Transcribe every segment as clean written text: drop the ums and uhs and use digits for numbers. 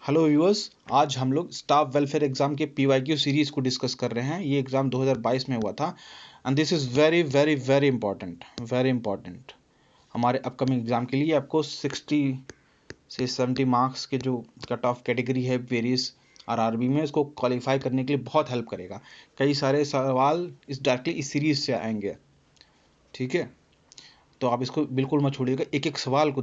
Hello viewers, आज हम लोग स्टाफ वेलफेयर एग्जाम के पीवाईक्यू सीरीज को डिस्कस कर रहे हैं। ये एग्जाम 2022 में हुआ था and this is very very very important हमारे अपकमिंग एग्जाम के लिए। आपको 60 से 70 मार्क्स के जो कट ऑफ कैटेगरी है वेरियस आरआरबी में, उसको क्वालिफाई करने के लिए बहुत हेल्प करेगा। कई सारे सवाल डायरेक्टली इस सीरीज से आएंगे, ठीक है। तो आप इसको बिल्कुल मत छोड़िएगा, एक एक सवाल को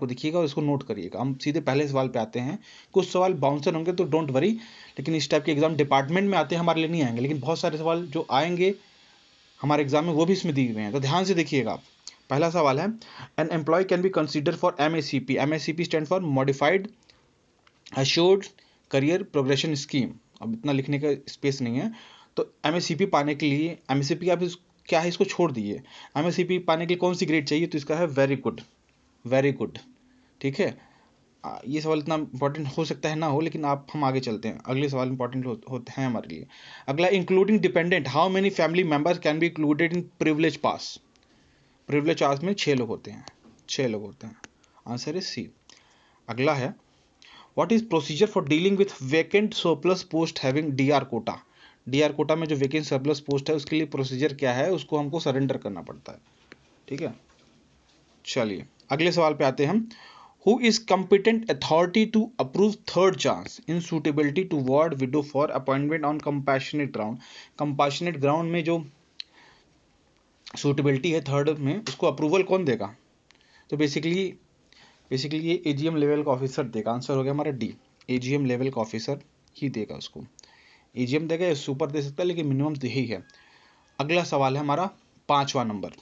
देखिएगा और इसको नोट करिएगा। हम सीधे पहले सवाल पे आते हैं। कुछ सवाल बाउंसर होंगे तो डोंट वरी, लेकिन इस टाइप के एग्जाम डिपार्टमेंट में आते हैं, हमारे लिए नहीं आएंगे, लेकिन बहुत सारे सवाल जो आएंगे हमारे एग्जाम में वो भी इसमें दिए हुए हैं, तो ध्यान से देखिएगा आप। पहला सवाल है, an employee can be consider for MACP। MACP stand for modified assured career progression scheme. अब इतना लिखने का स्पेस नहीं है, तो MACP पाने के लिए MACP आप क्या है इसको छोड़ दीजिए। MACP पाने के लिए कौन सी ग्रेड चाहिए, तो इसका है वेरी गुड, ठीक है। ये सवाल इतना इंपॉर्टेंट हो सकता है ना हो, लेकिन हम आगे चलते हैं। अगले सवाल इंपॉर्टेंट होते हैं हमारे लिए। अगला, including dependent, how many family members can be included in privilege pass. Privilege pass में 6 लोग होते हैं। Answer is C. अगला है, what is procedure for dealing with vacant surplus post having DR quota. DR quota में जो vacant surplus post है उसके लिए प्रोसीजर क्या है, उसको हमको सरेंडर करना पड़ता है, ठीक है। चलिए अगले सवाल पे आते हैं हम। Who is competent authority to approve third chance in suitability to ward widow for appointment on compassionate ground. Compassionate ground में जो सूटेबिलिटी है थर्ड में, उसको अप्रूवल कौन देगा, तो बेसिकली ये AGM लेवल का ऑफिसर देगा। आंसर हो गया हमारा डी, AGM लेवल का ऑफिसर ही देगा उसको। AGM देगा या सुपर दे सकता है, लेकिन मिनिमम तो यही है। अगला सवाल है हमारा 5वां नंबर,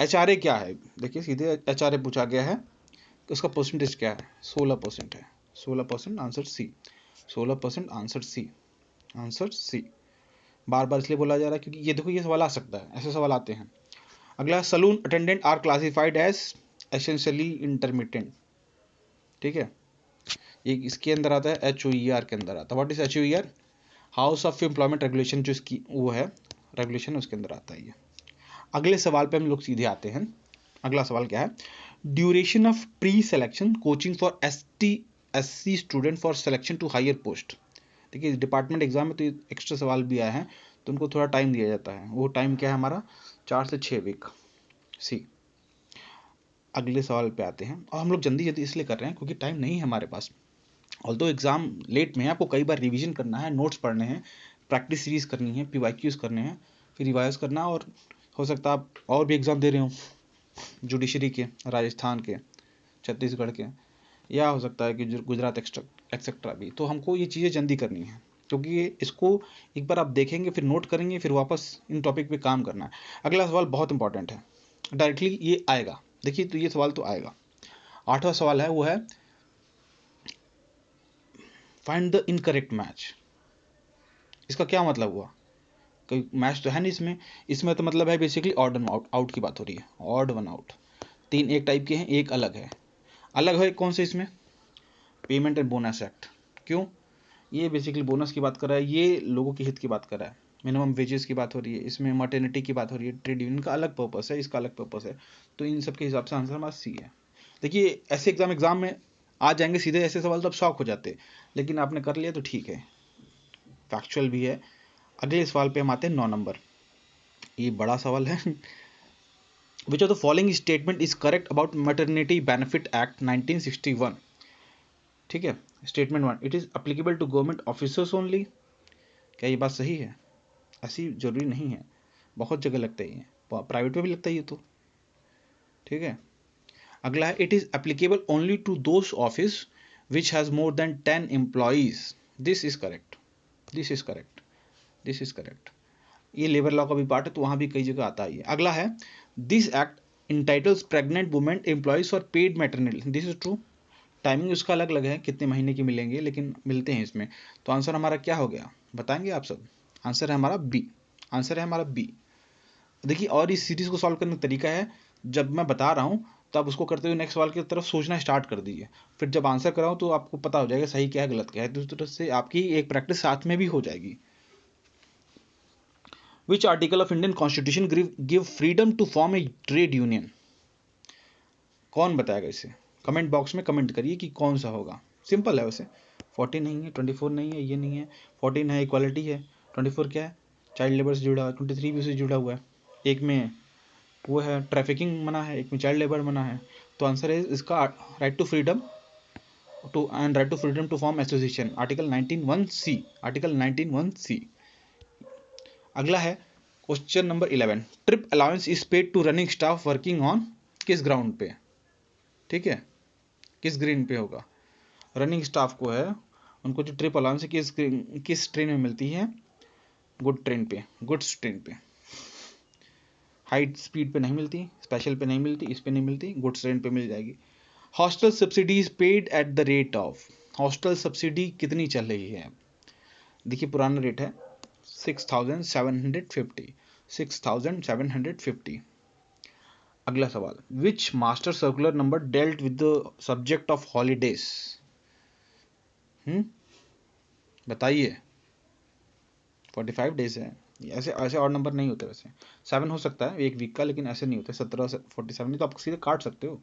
HRA क्या है। देखिए सीधे HRA पूछा गया है, तो उसका परसेंटेज क्या है, 16% है। 16% आंसर सी, 16% आंसर सी। बार बार इसलिए बोला जा रहा है क्योंकि ये देखो, ये सवाल आ सकता है, ऐसे सवाल आते हैं। अगला, saloon attendant are classified as essentially intermittent, ठीक है। ये इसके अंदर आता है, HOER के अंदर आता है। What is HOER, house of employment regulation, जो इसकी वो है रेगुलेशन, उसके अंदर आता है ये। अगले सवाल पे हम लोग सीधे आते हैं। अगला सवाल क्या है, duration of pre selection coaching for ST/SC student for selection to higher post. देखिए डिपार्टमेंट एग्जाम में तो एक्स्ट्रा सवाल भी आए हैं, तो उनको थोड़ा टाइम दिया जाता है। वो टाइम क्या है हमारा, 4 से 6 वीक, सी। अगले सवाल पे आते हैं, और हम लोग जल्दी इसलिए कर रहे हैं क्योंकि टाइम नहीं है हमारे पास। ऑल्दो एग्जाम लेट में है, आपको कई बार रिवीजन करना है, नोट्स पढ़ने हैं, प्रैक्टिस सीरीज करनी है, PYQs करने हैं, फिर रिवाइज करना, और हो सकता है आप और भी एग्जाम दे रहे हो, जुडिशरी के, राजस्थान के, छत्तीसगढ़ के, या हो सकता है कि गुजरात एक्सेट्रा भी। तो हमको ये चीज़ें जल्दी करनी है, क्योंकि इसको एक बार आप देखेंगे, फिर नोट करेंगे, फिर वापस इन टॉपिक पे काम करना है। अगला सवाल बहुत इंपॉर्टेंट है, डायरेक्टली ये आएगा। देखिए तो ये सवाल तो आएगा। 8वां सवाल है, वो है फाइंड द इनकरेक्ट मैच। इसका क्या मतलब हुआ, कोई मैच तो है नहीं इसमें तो मतलब है बेसिकली ऑड वन आउट की बात हो रही है। ऑड वन आउट, 3 एक टाइप के हैं, एक अलग है कौन से, इसमें पेमेंट एंड बोनस एक्ट। क्यों, ये बेसिकली बोनस की बात कर रहा है, ये लोगों के हित की बात कर रहा है, मिनिमम वेजेस की बात हो रही है, इसमें मटर्निटी की बात हो रही है, ट्रेड यूनियन का अलग पर्पस है, इसका अलग पर्पस है। तो इन सब के हिसाब से आंसर हमारा सी है। देखिए ऐसे एग्जाम में आ जाएंगे सीधे ऐसे सवाल, तो आप शॉक हो जाते, लेकिन आपने कर लिया तो ठीक है, फैक्चुअल भी है। अगले सवाल पे हम आते हैं 9 नंबर, ये बड़ा सवाल है। Which of the following statement is correct about maternity benefit act 1961, ठीक है। Statement 1, it is applicable to government officers only. क्या ये बात सही है, ऐसी जरूरी नहीं है, बहुत जगह लगता है, ये प्राइवेट में भी लगता है ये तो, ठीक है। अगला है, it is applicable only to those office which has more than 10 employees. This is correct. ये लेबर लॉ का भी पार्ट है, तो वहां भी कई जगह आता है। अगला है, this act entitles pregnant women employees for paid maternity. This is true. Timing उसका अलग अलग है, कितने महीने की मिलेंगे, लेकिन मिलते हैं इसमें। तो आंसर हमारा क्या हो गया, बताएंगे आप सब। आंसर है हमारा बी। देखिए और इस सीरीज को सॉल्व करने का तरीका है, जब मैं बता रहा हूँ तो आप उसको करते हुए नेक्स्ट सवाल की तरफ सोचना स्टार्ट कर दीजिए, फिर जब आंसर कराऊँ तो आपको पता हो जाएगा सही क्या है गलत क्या है, दूसरी तरफ से आपकी एक प्रैक्टिस साथ में भी हो जाएगी। Which article of Indian Constitution give freedom to form a trade union? कौन बताएगा इसे, कमेंट बॉक्स में कमेंट करिए कि कौन सा होगा। सिंपल है वैसे। 14 नहीं है, 24 नहीं है, ये नहीं है, 14 है इक्वालिटी है, 24 क्या है, चाइल्ड लेबर से जुड़ा है, 23 भी उससे जुड़ा हुआ है, एक में वो है ट्रैफिकिंग मना है, एक में चाइल्ड लेबर मना है। तो आंसर है इसका right to freedom to form association, article 19(1)(c), article 19(1)(c). अगला है question number 11, trip allowance is paid to running staff working on, किस ग्राउंड पे, ठीक है, किस ग्रीन पे होगा, रनिंग स्टाफ को है उनको जो ट्रिप अलाउंस है किस ट्रेन में मिलती है, गुड ट्रेन पे, गुड्स ट्रेन पे, हाई स्पीड पे नहीं मिलती, स्पेशल पे नहीं मिलती, इस पे नहीं मिलती, गुड्स ट्रेन पे मिल जाएगी। Hostel subsidy is paid at the rate of, hostel subsidy कितनी चल रही है, देखिए पुराना रेट है 6,750, 6,750। अगला सवाल, which master circular number dealt with the subject of holidays, बताइए। 45 डेज है, ऐसे ऐसे और नंबर नहीं होते, वैसे 7 हो सकता है एक वीक का, लेकिन ऐसे नहीं होते 17 से 47, नहीं तो आप सीधे काट सकते हो।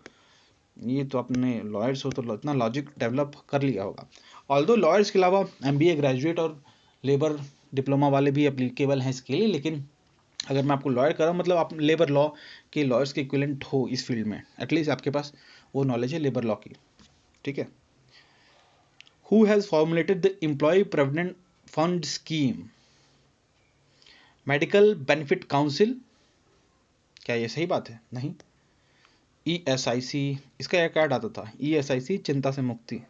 ये तो अपने लॉयर्स हो तो इतना लॉजिक डेवलप कर लिया होगा। ऑल्दो लॉयर्स के अलावा MBA ग्रेजुएट और लेबर डिप्लोमा वाले भी एप्लीकेबल हैं इसके लिए, लेकिन अगर मैं आपको लॉयर कर रहा हूँ मतलब आप लेबर लॉ के लॉयर्स के इक्विवेलेंट हो इस फील्ड में, एटलीस्ट आपके पास वो नॉलेज है लेबर लॉ की, ठीक है। Who has formulated the employee provident fund scheme, medical benefit council, क्या ये सही बात है, नहीं। ESIC, इसका क्या आता था, ESIC चिंता से मुक्ति,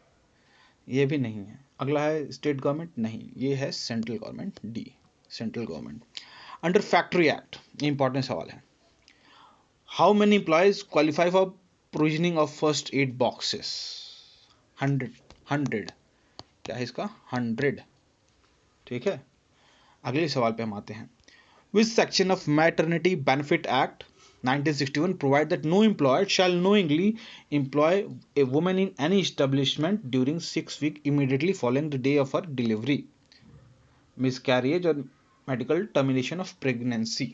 ये भी नहीं है। अगला है स्टेट गवर्नमेंट, नहीं, ये है central government, D, central government. Under factory act, important सवाल है, how many employees qualify for provisioning of first aid boxes, 100, क्या है इसका, 100, ठीक है। अगले सवाल पे हम आते हैं, which section of maternity benefit act 1961 provide that no employer shall knowingly employ a woman in any establishment during 6 weeks immediately following the day of her delivery, miscarriage और medical termination of pregnancy।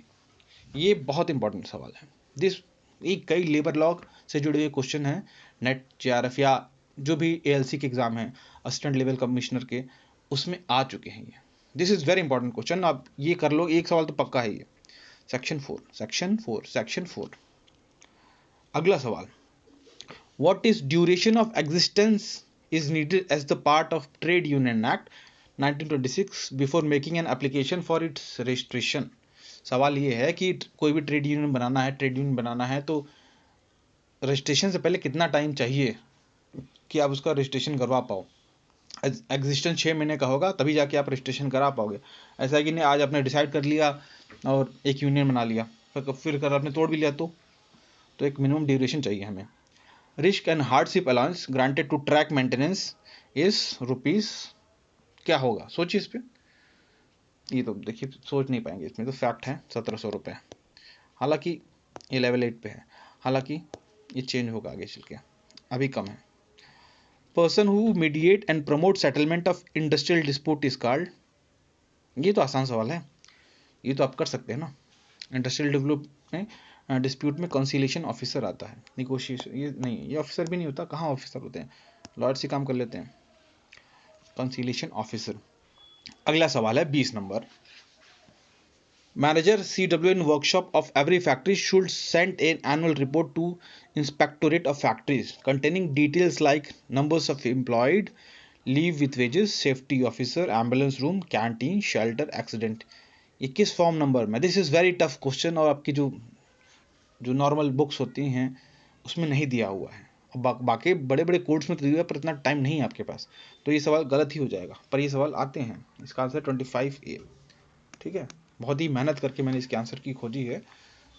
ये बहुत important सवाल है, this एक कई labour law से जुड़े हुए क्वेश्चन हैं, नेट JRF या जो भी ALC के एग्जाम है असिस्टेंट लेवल कमिश्नर के, उसमें आ चुके हैं ये। This is very important question, आप ये कर लो, एक सवाल तो पक्का है ये। सेक्शन 4। अगला सवाल, what is duration of existence is needed as the part of trade union act 1926 before making an application for its registration. सवाल ये है कि कोई भी ट्रेड यूनियन बनाना है तो रजिस्ट्रेशन से पहले कितना टाइम चाहिए कि आप उसका रजिस्ट्रेशन करवा पाओ। एग्जिस्टेंस 6 महीने का होगा तभी जाके आप रजिस्ट्रेशन करा पाओगे। ऐसा है कि नहीं आज आपने डिसाइड कर लिया और एक यूनियन बना लिया, फिर कर आपने तोड़ भी लिया तो एक मिनिमम ड्यूरेशन चाहिए हमें। Risk and hardship allowance granted to track maintenance is rupees, क्या होगा सोचिए इस पे, ये तो देखिए सोच नहीं पाएंगे, इसमें तो फैक्ट है 1700 रुपये, हालांकि ये लेवल 8 पे है, हालांकि ये चेंज होगा आगे चल के, अभी कम है। Person who mediate and promote settlement of industrial dispute is called, ये तो आसान सवाल है, ये तो आप कर सकते हैं ना। इंडस्ट्रियल डेवलप में डिस्प्यूट में कंसीलिएशन ऑफिसर आता है, निगोशिएशन, ये नहीं, ये ऑफिसर भी नहीं होता, कहाँ ऑफिसर होते हैं, लॉयर्स ही काम कर लेते हैं, कंसीलिएशन ऑफिसर। अगला सवाल है 20 number, manager CW in workshop of every factory should send an annual report to inspectorate of factories containing details like numbers of employed, leave with wages, safety officer, ambulance room, canteen, shelter, accident। ये किस form number में, this is very tough question, और आपकी जो normal books होती हैं उसमें नहीं दिया हुआ है, बाकी बड़े बड़े कोर्ट्स में तो दिया है पर इतना टाइम नहीं है आपके पास, तो ये सवाल गलत ही हो जाएगा, पर ये सवाल आते हैं। इसका आंसर 25A, ठीक है। बहुत ही मेहनत करके मैंने इसके आंसर की खोजी है,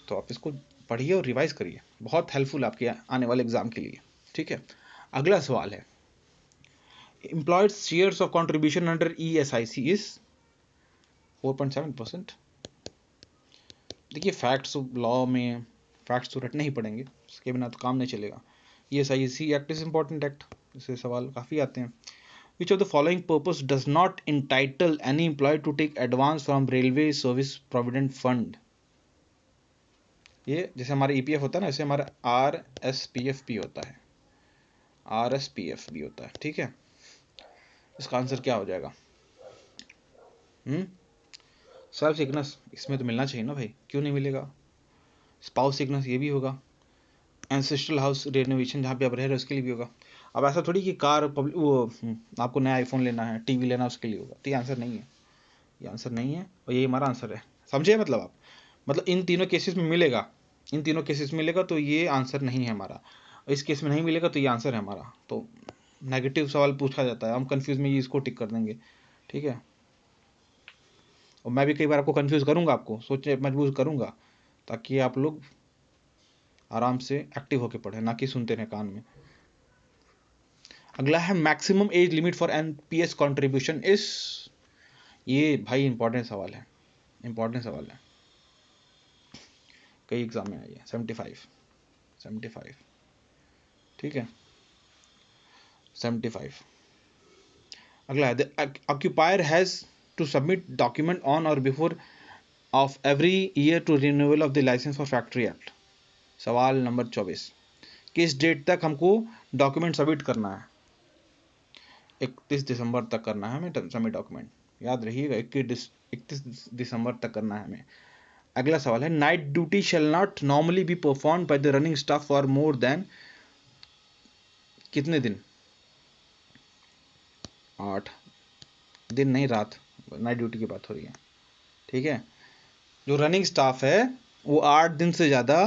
तो आप इसको पढ़िए और रिवाइज करिए, बहुत हेल्पफुल आपके आने वाले एग्जाम के लिए, ठीक है। अगला सवाल है, employed shares of contribution under ESIC is 4.7%। देखिए फैक्ट्स लॉ में फैक्ट्स तो रटने ही पड़ेंगे, उसके बिना तो काम नहीं चलेगा। ESIC act is important act, इससे सवाल काफ़ी आते हैं। Which of the following purpose does not entitle any employee to take advance from Railway Service Provident Fund? ये जैसे हमारा EPF होता है ना, ऐसे हमारा RSPF भी होता है, RSPF भी होता है, ठीक है। इसका आंसर क्या हो जाएगा? सेल्फ सिकनेस, इसमें तो मिलना चाहिए ना भाई, क्यों नहीं मिलेगा? स्पाउस सिकनेस ये भी होगा। एंसेस्ट्रल हाउस रेनोवेशन, जहाँ पे आप रह रहे हो उसके लिए भी होगा। अब ऐसा थोड़ी कि कार पब्लिक वो आपको नया आईफोन लेना है, टीवी लेना है, उसके लिए होगा। तो ये आंसर नहीं है, ये आंसर नहीं है, और यही हमारा आंसर है। समझे मतलब आप? मतलब इन तीनों केसेस में मिलेगा, इन तीनों केसेस में मिलेगा, तो ये आंसर नहीं है हमारा। इस केस में नहीं मिलेगा तो ये आंसर है हमारा। तो नेगेटिव सवाल पूछा जाता है, हम कंफ्यूज में ये इसको टिक कर देंगे, ठीक है। और मैं भी कई बार आपको कंफ्यूज करूंगा, आपको सोचने मजबूर करूंगा, ताकि आप लोग आराम से एक्टिव होकर पढ़े, ना कि सुनते रहे कान में। अगला है maximum age limit for NPS contribution is. ये भाई इंपॉर्टेंट सवाल है, इंपॉर्टेंट सवाल है, कई एग्जाम में आई है। 75, ठीक है, 75। अगला है the occupier has to submit document on or before of every year to renewal of the licence for factory act. सवाल नंबर 24, किस डेट तक हमको डॉक्यूमेंट सबमिट करना है? 31 दिसंबर तक करना है हमें सबमिट डॉक्यूमेंट, याद रहिएगा, 31 दिसंबर तक करना है हमें। अगला सवाल है night duty shall not normally be perform by the running staff for more than कितने दिन? 8 दिन, नहीं रात, नाइट ड्यूटी की बात हो रही है, ठीक है। जो रनिंग स्टाफ है वो 8 दिन से ज़्यादा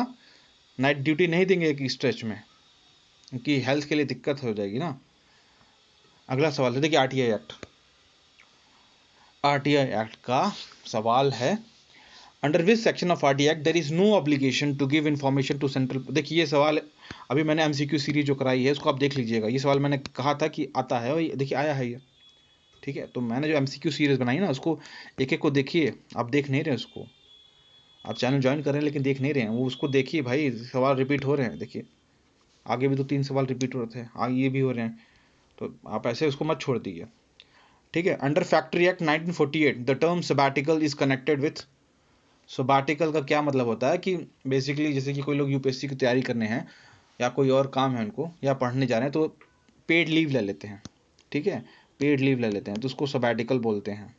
नाइट ड्यूटी नहीं देंगे एक स्ट्रेच में, क्योंकि हेल्थ के लिए दिक्कत हो जाएगी ना। अगला सवाल है, देखिए आरटीआई एक्ट, आरटीआई एक्ट का सवाल है under which section of RTI act there is no obligation to give information to central. देखिए ये सवाल अभी मैंने एमसीक्यू सीरीज जो कराई है उसको आप देख लीजिएगा, ये सवाल मैंने कहा था कि आता है, और देखिए आया है ये, ठीक है। तो मैंने जो एमसीक्यू सीरीज बनाई ना उसको एक एक को देखिए, आप देख नहीं रहे उसको, आप चैनल ज्वाइन कर रहे हैं लेकिन देख नहीं रहे हैं, वो उसको देखिए भाई, सवाल रिपीट हो रहे हैं, देखिए आगे भी 2-3 सवाल रिपीट हो रहे थे, आगे ये भी हो रहे हैं, तो आप ऐसे उसको मत छोड़ दीजिए, ठीक है। Under factory act 1948 the term sabbatical is connected with. Sabbatical का क्या मतलब होता है कि बेसिकली जैसे कि कोई लोग यूपीएससी की तैयारी करने हैं या कोई और काम है उनको, या पढ़ने जा रहे हैं, तो पेड लीव ले लेते हैं, ठीक है, पेड लीव ले लेते हैं, तो उसको सबैटिकल बोलते हैं।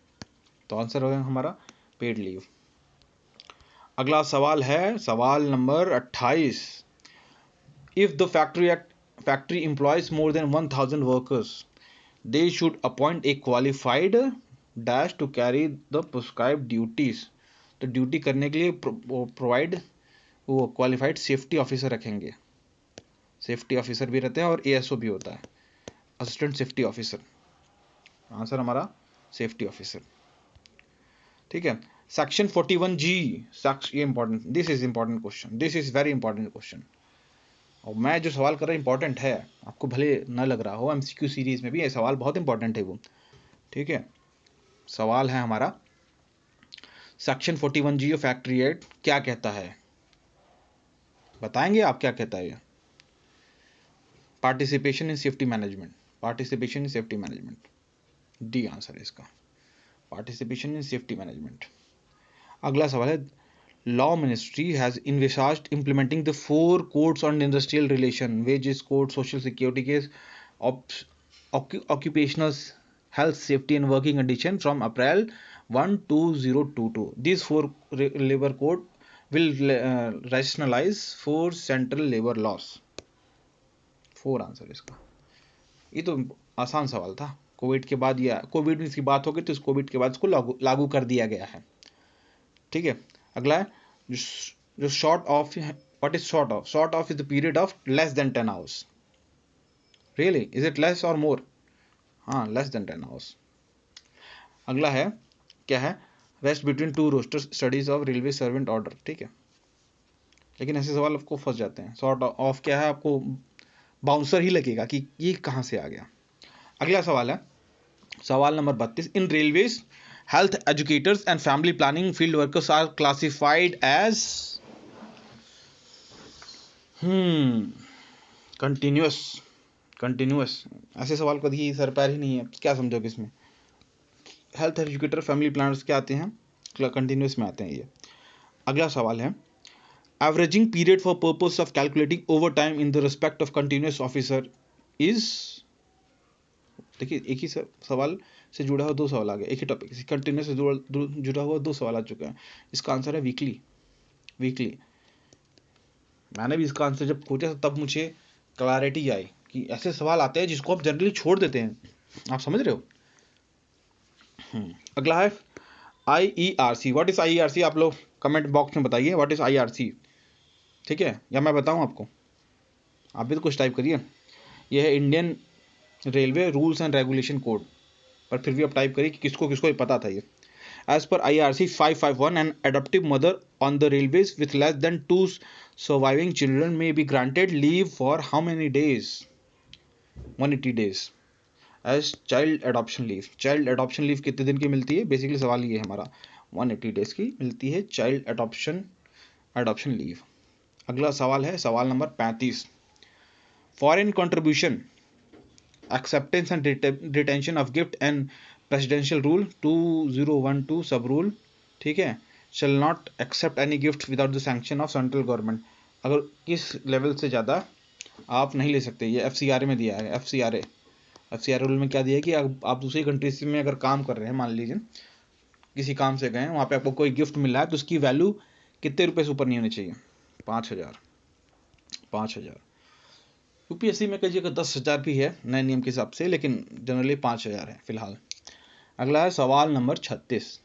तो आंसर होगा हमारा पेड लीव। अगला सवाल है सवाल number 28, if the factory employees more than 1000 workers they should appoint a qualified dash to carry the prescribed duties। तो ड्यूटी करने के लिए प्रोवाइड वो क्वालिफाइड सेफ्टी ऑफिसर रखेंगे, सेफ्टी ऑफिसर भी रहते हैं और एएसओ भी होता है, असिस्टेंट सेफ्टी ऑफिसर। आंसर हमारा सेफ्टी ऑफिसर, ठीक है। सेक्शन 41G, ये important, this is important question, this is very important question. और मैं जो सवाल कर रहा हूँ इंपॉर्टेंट है, आपको भले न लग रहा हो, एमसीक्यू सीरीज में भी ये सवाल बहुत इंपॉर्टेंट है वो, ठीक है। सवाल है हमारा section 41G of factory act क्या कहता है, बताएंगे आप क्या कहता है ये? Participation in safety management, participation in safety management, D answer है इसका, पार्टिसिपेशन इन सेफ्टी मैनेजमेंट। अगला सवाल है law ministry has envisaged implementing the 4 codes on industrial relation, wages code, social security case, occupational health safety and working condition from April 1, 2022। These 4 labor code will rationalize 4 central labor laws। 4 answer इसका। ये तो आसान सवाल था, Covid के बाद, या Covid में इसकी बात हो गई तो इस कोविड के बाद इसको लागू कर दिया गया है, ठीक है। अगला है जो short of, what is short of is the period of less than 10 hours. Really is it less और मोर? हाँ, लेस देन 10 आवर्स। अगला है क्या है, rest between 2 roster studies of railway servant order, ठीक है। लेकिन ऐसे सवाल आपको फंस जाते हैं, सॉर्ट ऑफ क्या है, आपको बाउंसर ही लगेगा कि ये कहाँ से आ गया। अगला सवाल है सवाल number 32, in railways health educators and family planning field workers are classified as continuous. Continuous, ऐसे सवाल कभी सर पैर ही नहीं है, क्या समझोगे इसमें? हेल्थ एजुकेटर फैमिली प्लानर्स क्या आते हैं, कंटिन्यूस में आते हैं ये। अगला सवाल है averaging period for purpose of calculating over time in the respect of continuous officer is. देखिए एक ही सवाल से जुड़ा हुआ 2 सवाल आ गए, एक ही टॉपिक से कंटिन्यूस से जुड़ा हुआ 2 सवाल आ चुके हैं। इसका आंसर है वीकली। वीकली मैंने भी इसका आंसर जब खोजा तब मुझे क्लैरिटी आई कि ऐसे सवाल आते हैं जिसको आप जनरली छोड़ देते हैं। आप समझ रहे हो? अगला है IERC। What is IERC? आप लोग कमेंट बॉक्स में बताइए व्हाट इज IRC। ठीक है, या मैं बताऊं आपको? आप भी तो कुछ टाइप करिए। यह है Indian railway rules and regulation code, पर फिर भी आप टाइप करिए कि किसको किसको पता था ये। As per IRC 551, an adoptive mother on the railways with less than 2 surviving children may be granted leave for how many days? 180 days as child adoption leave. Child adoption leave कितने दिन की मिलती है? बेसिकली सवाल ये है हमारा। 180 days की मिलती है चाइल्ड adoption लीव। अगला सवाल है सवाल number 35। Foreign contribution acceptance and retention of gift and presidential rule 2012 sub rule, ठीक है, shall not accept any gift without the sanction of central government। अगर किस लेवल से ज़्यादा आप नहीं ले सकते, ये FCRA में दिया है। FCRA रूल में क्या दिया है कि आप दूसरी कंट्री में अगर काम कर रहे हैं, मान लीजिए किसी काम से गए हैं, वहाँ पे आपको कोई गिफ्ट मिल रहा है तो उसकी वैल्यू कितने रुपए से ऊपर नहीं होनी चाहिए? 5,000। UPSC में कहिए कि 10,000 भी है नए नियम के हिसाब से, लेकिन जनरली 5,000 है फिलहाल। अगला है सवाल number 36।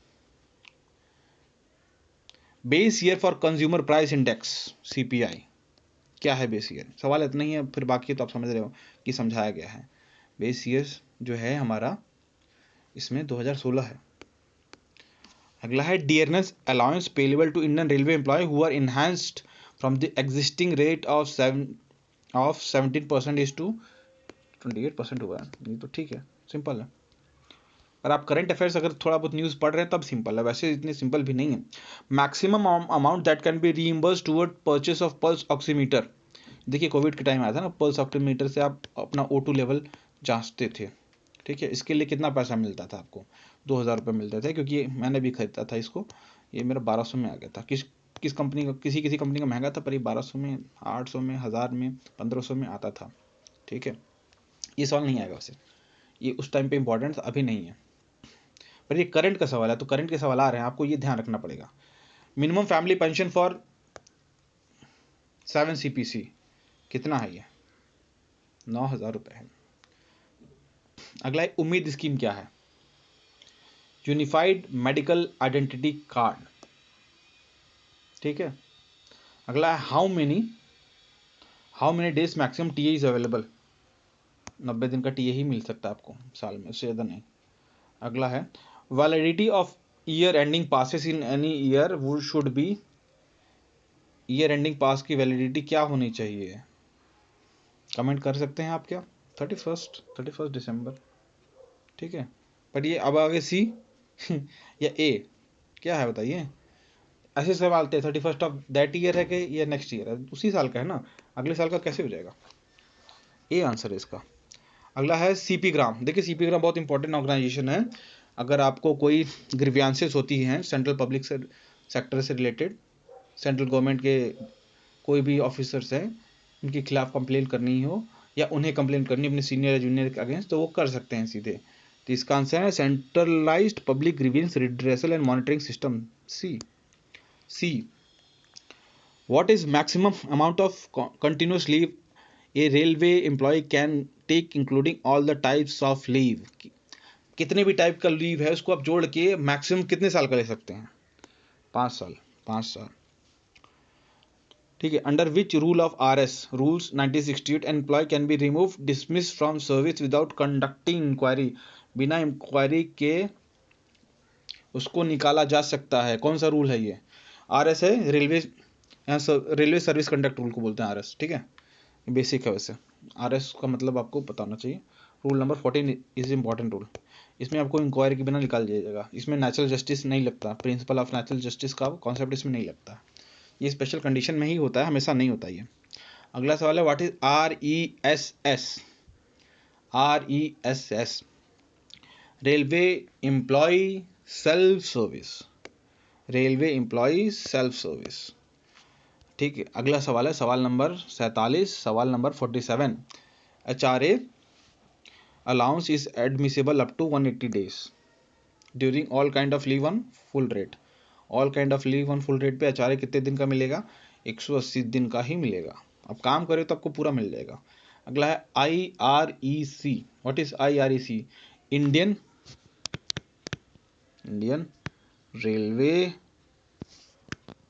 Base year for consumer price index CPI। क्या है बेस ईयर? सवाल इतना ही है, फिर बाकी तो आप समझ रहे हो कि समझाया गया है। बेस ईयर जो है हमारा इसमें 2016 है। अगला है dearness allowance payable to Indian railway employ who are enhanced from the existing rate of 17% to 28% हुआ है। ये तो ठीक है, सिंपल है। और आप करंट अफेयर्स अगर थोड़ा बहुत न्यूज़ पढ़ रहे हैं तब सिंपल है, वैसे इतनी सिंपल भी नहीं है। Maximum amount that can be reimburse toward purchase of pulse oximeter. देखिए कोविड के टाइम आया था ना, पल्स ऑक्सीमीटर से आप अपना O2 लेवल जांचते थे। ठीक है, इसके लिए कितना पैसा मिलता था आपको? 2,000 रुपये मिलते थे, क्योंकि मैंने भी खरीदा था इसको। ये मेरा 1200 में आ गया था। किस कंपनी का, किसी कंपनी का महंगा था, पर ये 1200 में, 800 में, 1000 में, 1500 में आता था। ठीक है, ये सवाल नहीं आएगा वैसे, ये उस टाइम पे इंपॉर्टेंट अभी नहीं है, पर ये करंट का सवाल है तो करंट के सवाल आ रहे हैं, आपको ये ध्यान रखना पड़ेगा। Minimum family pension for 7 CPC कितना है? ये 9,000 रुपये है। अगला उम्मीद स्कीम क्या है? Unified medical identity card. ठीक है, अगला है how many days maximum TA is available. 90 दिन का टीए ही मिल सकता है आपको साल में, उससे ज़्यादा नहीं। अगला है validity of year ending passes in any year would should be. Year ending pass की वैलिडिटी क्या होनी चाहिए? कमेंट कर सकते हैं आप क्या? 31 दिसंबर। ठीक है, पर ये अब आगे C या A क्या है बताइए? ऐसे सवाल आते हैं 31 ऑफ दैट ईयर है कि या नेक्स्ट ईयर है, उसी साल का है ना, अगले साल का कैसे हो जाएगा? ए आंसर है इसका। अगला है CP ग्राम। देखिए CP ग्राम बहुत इंपॉर्टेंट ऑर्गेनाइजेशन है। अगर आपको कोई ग्रीवियंसेस होती हैं सेंट्रल पब्लिक सेक्टर से रिलेटेड, सेंट्रल गवर्नमेंट के कोई भी ऑफिसर्स हैं, उनके खिलाफ कंप्लेन करनी हो या उन्हें कंप्लेन करनी अपने सीनियर या जूनियर के अगेंस्ट, तो वो कर सकते हैं सीधे। तो इसका आंसर है centralized public grievance redressal and monitoring system, C। What is maximum amount of continuous leave a railway employee can take including all the types of leave? कितने भी टाइप का लीव है उसको आप जोड़ के मैक्सिमम कितने साल का ले सकते हैं? 5 साल। ठीक है, under which rule of RS rules 1968 employee can be remove dismiss from service without conducting inquiry. बिना इंक्वायरी के उसको निकाला जा सकता है। कौन सा रूल है ये? RS है रेलवे, यहाँ रेलवे सर्विस कंडक्ट रूल को बोलते हैं RS। ठीक है, बेसिक है वैसे। RS का मतलब आपको पता होना चाहिए। Rule number 14 is important rule. इसमें आपको इंक्वायरी के बिना निकाल दिया जाएगा। इसमें नेचुरल जस्टिस नहीं लगता, प्रिंसिपल ऑफ नेचुरल जस्टिस का कॉन्सेप्ट इसमें नहीं लगता। ये स्पेशल कंडीशन में ही होता है, हमेशा नहीं होता ये। अगला सवाल है what is RESS? Railway employee self service. ठीक है, अगला सवाल है सवाल नंबर 47, सवाल number 47। HRA allowance is admissible up to 180 days during all kind of leave on full rate. All kind of leave on full rate pay HRA कितने दिन का मिलेगा? 180 दिन का ही मिलेगा। अब काम करे तो आपको पूरा मिल जाएगा। अगला है IREC। What is IREC? Indian railway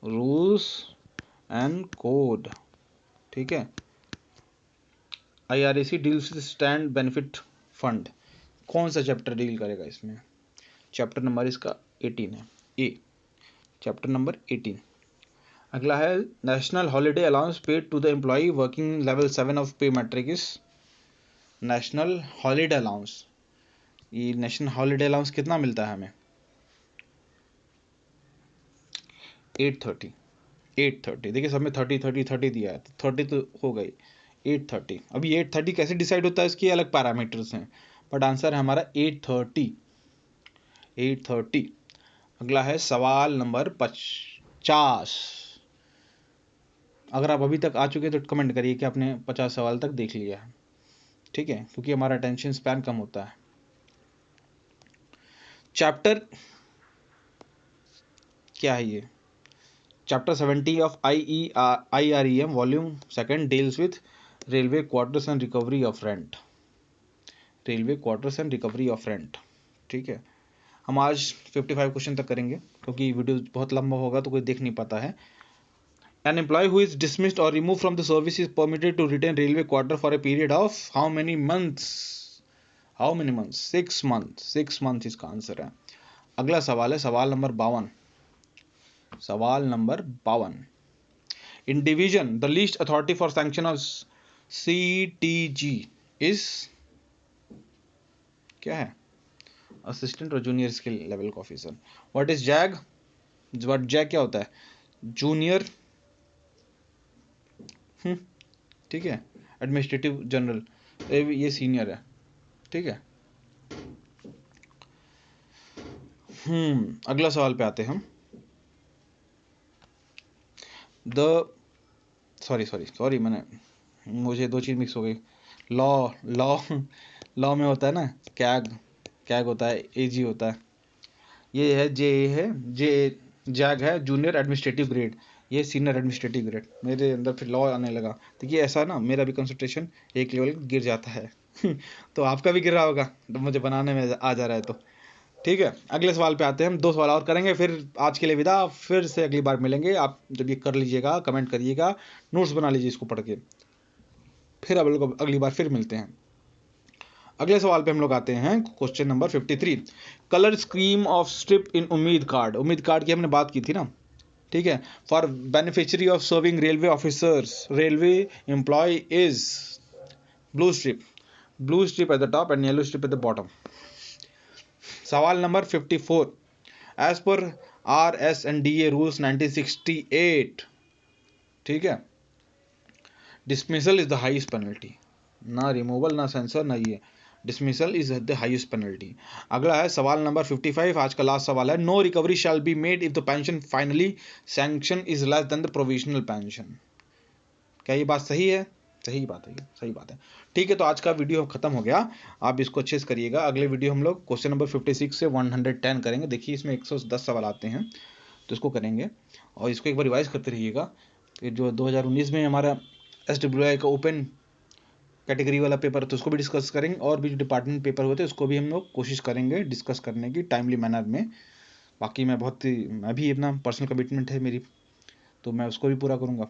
rules and code. ठीक है, IREC deals with stand benefit fund. कौन सा चैप्टर डील करेगा इसमें? चैप्टर नंबर इसका 18 है, ए, चैप्टर नंबर 18। अगला है national holiday allowance paid to the employee working level 7 of pay matrix. National holiday allowance, ये नेशनल हॉलीडे अलाउंस कितना मिलता है हमें? 830। देखिए सब में 30 दिया है, तो 30 तो हो गई, 830। अभी 830 कैसे डिसाइड होता है, इसकी अलग पैरामीटर्स हैं, बट आंसर है हमारा 830। अगला है सवाल नंबर 50। अगर आप अभी तक आ चुके हैं तो कमेंट करिए कि आपने 50 सवाल तक देख लिया है। ठीक है, क्योंकि हमारा अटेंशन स्पैन कम होता है। चैप्टर क्या है ये? Chapter 70 of IREM volume 2 deals with railway quarters and recovery of rent. Railway quarters and recovery of rent. ठीक है, हम आज 55 क्वेश्चन तक करेंगे, क्योंकि वीडियो बहुत लंबा होगा तो कोई देख नहीं पाता है। An employee who is dismissed or removed from the service is permitted to retain railway quarter for a period of how many months? 6 months। 6 months इसका आंसर है। अगला सवाल है सवाल number 52। In division, the least authority for sanction of CTG is क्या है? Assistant और junior skill level officer. What is zag? Zag क्या होता है? जूनियर, ठीक है, एडमिनिस्ट्रेटिव जनरल, ये सीनियर है। ठीक है, अगला सवाल पे आते हैं हम। सॉरी मुझे दो चीज मिक्स हो गई। लॉ में होता है ना कैग होता है, एजी होता है। ये है जैग है जूनियर एडमिनिस्ट्रेटिव ग्रेड, ये सीनियर एडमिनिस्ट्रेटिव ग्रेड। मेरे अंदर फिर लॉ आने लगा, देखिए ऐसा ना मेरा भी कंसंट्रेशन एक लेवल गिर जाता है तो आपका भी गिर रहा होगा, तो मुझे बनाने में आ जा रहा है तो। ठीक है, अगले सवाल पे आते हैं हम। 2 सवाल और करेंगे, फिर आज के लिए विदा। फिर से अगली बार मिलेंगे। आप जब ये कर लीजिएगा, कमेंट करिएगा, नोट्स बना लीजिए इसको पढ़ के, फिर अब लोग अगली बार फिर मिलते हैं। अगले सवाल पे हम लोग आते हैं, question number 53। Colour scheme of strip इन उम्मीद कार्ड की हमने बात की थी ना। ठीक है, for beneficiary of serving railway officers, railway employ is blue strip at the top and yellow strip at the bottom. सवाल नंबर 54। एज पर RS&DA रूल्स 1968, ठीक है, dismissal is the highest penalty. ना रिमूवल, ना सेंसर, ना ये, dismissal is the highest penalty. अगला है सवाल नंबर 55, आज का लास्ट सवाल है। No recovery shall be made if the pension finally sanction is less than the provisional pension. क्या ये बात सही है? सही बात है। ठीक है, तो आज का वीडियो खत्म हो गया। आप इसको अच्छे से करिएगा। अगले वीडियो हम लोग क्वेश्चन नंबर 56 से 110 करेंगे। देखिए इसमें 110 सवाल आते हैं, तो इसको करेंगे और इसको एक बार रिवाइज करते रहिएगा। फिर जो 2019 में हमारा SWI का ओपन कैटेगरी वाला पेपर, तो उसको भी डिस्कस करेंगे, और भी जो डिपार्टमेंट पेपर होते हैं उसको भी हम लोग कोशिश करेंगे डिस्कस करने की टाइमली मैनर में। बाकी मैं भी अपना पर्सनल कमिटमेंट है मेरी, तो मैं उसको भी पूरा करूँगा,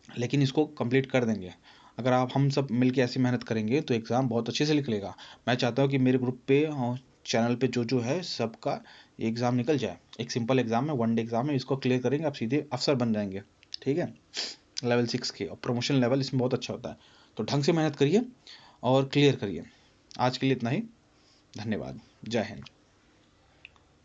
लेकिन इसको कंप्लीट कर देंगे। अगर हम सब मिलके ऐसी मेहनत करेंगे तो एग्ज़ाम बहुत अच्छे से निकलेगा। मैं चाहता हूँ कि मेरे ग्रुप पे और चैनल पे जो है सबका एग्ज़ाम निकल जाए। एक सिंपल एग्ज़ाम है, 1 डे एग्ज़ाम है, इसको क्लियर करेंगे, आप सीधे अफसर बन जाएंगे। ठीक है, लेवल 6 के, और प्रमोशन लेवल इसमें बहुत अच्छा होता है। तो ढंग से मेहनत करिए और क्लियर करिए। आज के लिए इतना ही, धन्यवाद, जय हिंद।